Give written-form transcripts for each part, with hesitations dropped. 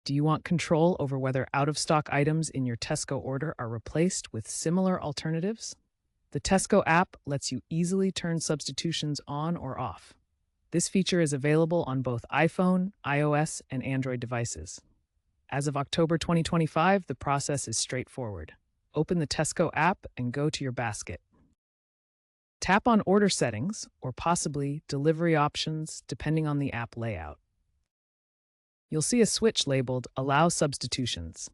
Do you want control over whether out-of-stock items in your Tesco order are replaced with similar alternatives? The Tesco app lets you easily turn substitutions on or off. This feature is available on both iPhone, iOS, and Android devices. As of October 2025, the process is straightforward. Open the Tesco app and go to your basket. Tap on order settings or possibly delivery options depending on the app layout. You'll see a switch labeled Allow Substitutions.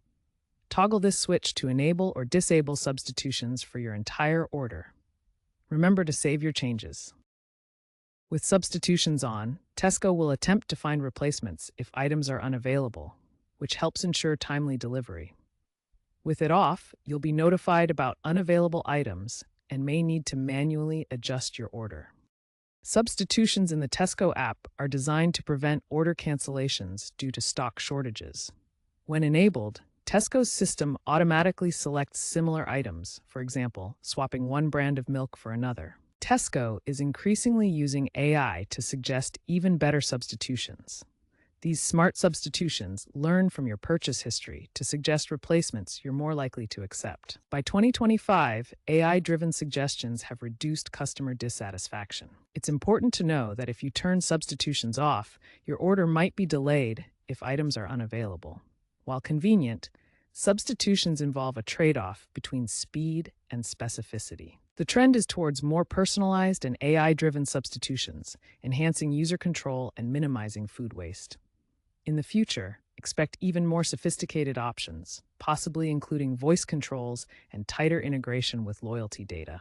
Toggle this switch to enable or disable substitutions for your entire order. Remember to save your changes. With substitutions on, Tesco will attempt to find replacements if items are unavailable, which helps ensure timely delivery. With it off, you'll be notified about unavailable items and may need to manually adjust your order. Substitutions in the Tesco app are designed to prevent order cancellations due to stock shortages. When enabled, Tesco's system automatically selects similar items, for example, swapping one brand of milk for another. Tesco is increasingly using AI to suggest even better substitutions. These smart substitutions learn from your purchase history to suggest replacements you're more likely to accept. By 2025, AI-driven suggestions have reduced customer dissatisfaction. It's important to know that if you turn substitutions off, your order might be delayed if items are unavailable. While convenient, substitutions involve a trade-off between speed and specificity. The trend is towards more personalized and AI-driven substitutions, enhancing user control and minimizing food waste. In the future, expect even more sophisticated options, possibly including voice controls and tighter integration with loyalty data.